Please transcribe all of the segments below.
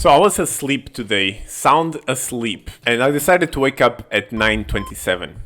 So I was asleep today, sound asleep, and I decided to wake up at 9:27.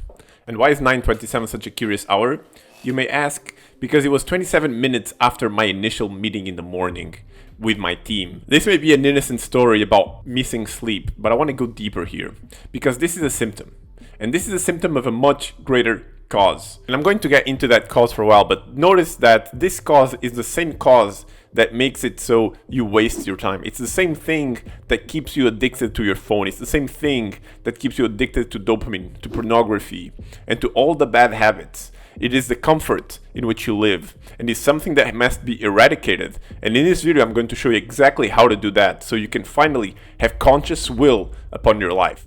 And why is 9:27 such a curious hour? You may ask, because it was 27 minutes after my initial meeting in the morning with my team. This may be an innocent story about missing sleep, but I want to go deeper here, because this is a symptom. And this is a symptom of a much greater cause. And I'm going to get into that cause for a while, but notice that this cause is the same cause that makes it so you waste your time. It's the same thing that keeps you addicted to your phone. It's the same thing that keeps you addicted to dopamine, to pornography, and to all the bad habits. It is the comfort in which you live, and it's something that must be eradicated. And in this video, I'm going to show you exactly how to do that, so you can finally have conscious will upon your life.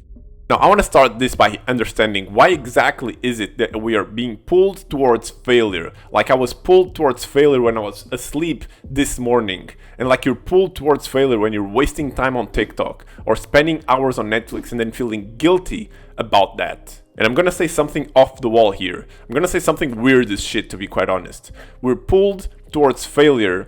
Now, I want to start this by understanding why exactly is it that we are being pulled towards failure. Like I was pulled towards failure when I was asleep this morning. And like you're pulled towards failure when you're wasting time on TikTok or spending hours on Netflix and then feeling guilty about that. And I'm going to say something off the wall here. I'm going to say something weird as shit, to be quite honest. We're pulled towards failure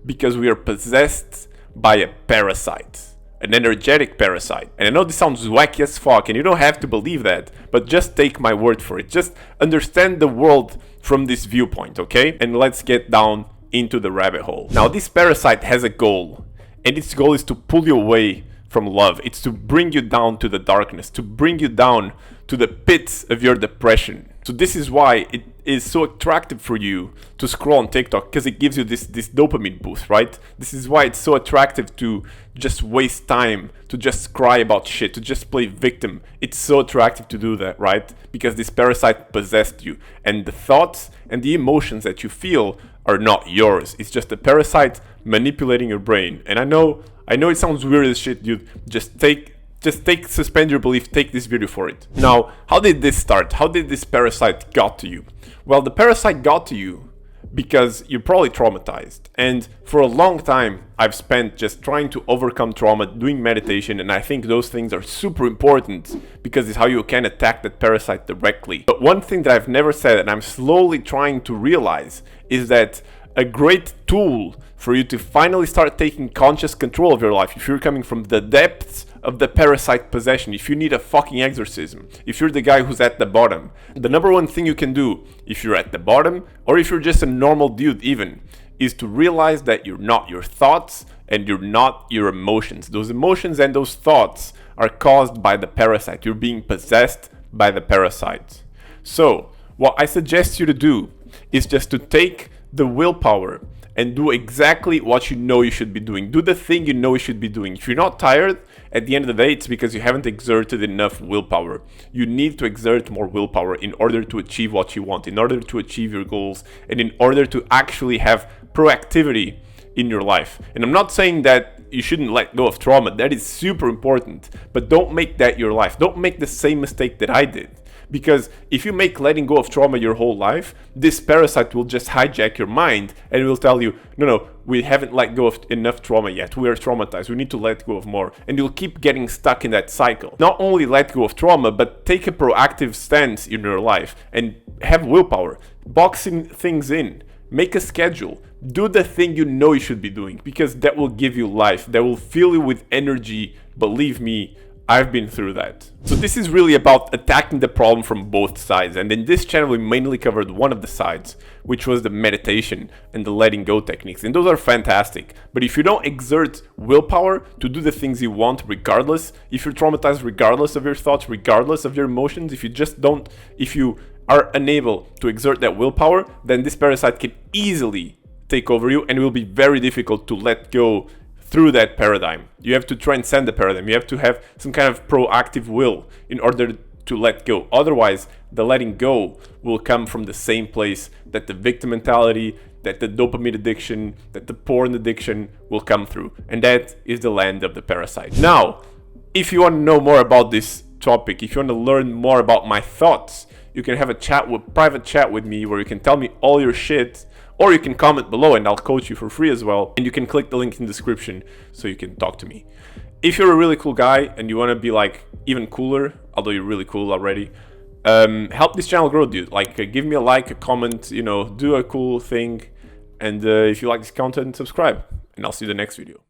because we are possessed by a parasite. An energetic parasite. And I know this sounds wacky as fuck and you don't have to believe that, but just take my word for it. Just understand the world from this viewpoint, okay? And let's get down into the rabbit hole. Now, this parasite has a goal, and its goal is to pull you away from love. It's to bring you down to the darkness, to bring you down to the pits of your depression. So this is why it is so attractive for you to scroll on TikTok, because it gives you this dopamine boost, right? This is why it's so attractive to just waste time, to just cry about shit, to just play victim. It's so attractive to do that, right? Because this parasite possessed you, and the thoughts and the emotions that you feel are not yours. It's just a parasite manipulating your brain. And I know it sounds weird as shit, dude. Suspend your belief, take this video for it. Now, how did this start? How did this parasite got to you? Well, the parasite got to you because you're probably traumatized. And for a long time, I've spent just trying to overcome trauma, doing meditation, and I think those things are super important because it's how you can attack that parasite directly. But one thing that I've never said, and I'm slowly trying to realize, is that a great tool for you to finally start taking conscious control of your life, if you're coming from the depths of the parasite possession, if you need a fucking exorcism, if you're the guy who's at the bottom, the number one thing you can do if you're at the bottom, or if you're just a normal dude even, is to realize that you're not your thoughts and you're not your emotions. Those emotions and those thoughts are caused by the parasite. You're being possessed by the parasite. So what I suggest you to do is just to take the willpower and do exactly what you know you should be doing. Do the thing you know you should be doing. If you're not tired, at the end of the day, it's because you haven't exerted enough willpower. You need to exert more willpower in order to achieve what you want, in order to achieve your goals, and in order to actually have proactivity in your life. And I'm not saying that you shouldn't let go of trauma. That is super important. But don't make that your life. Don't make the same mistake that I did. Because if you make letting go of trauma your whole life, this parasite will just hijack your mind and will tell you, no, we haven't let go of enough trauma yet. We are traumatized. We need to let go of more. And you'll keep getting stuck in that cycle. Not only let go of trauma, but take a proactive stance in your life and have willpower. Boxing things in. Make a schedule. Do the thing you know you should be doing, because that will give you life. That will fill you with energy. Believe me, I've been through that. So this is really about attacking the problem from both sides. And in this channel, we mainly covered one of the sides, which was the meditation and the letting go techniques. And those are fantastic. But if you don't exert willpower to do the things you want regardless, if you're traumatized regardless of your thoughts, regardless of your emotions, if you are unable to exert that willpower, then this parasite can easily take over you, and it will be very difficult to let go through that paradigm. You have to transcend the paradigm. You have to have some kind of proactive will in order to let go. Otherwise, the letting go will come from the same place that the victim mentality, that the dopamine addiction, that the porn addiction will come through. And that is the land of the parasite. Now, if you want to know more about this topic, if you want to learn more about my thoughts, you can have a private chat with me where you can tell me all your shit, or you can comment below and I'll coach you for free as well. And you can click the link in the description so you can talk to me. If you're a really cool guy and you want to be like even cooler, although you're really cool already, help this channel grow, dude. Like give me a like, a comment, do a cool thing. And if you like this content, subscribe. And I'll see you in the next video.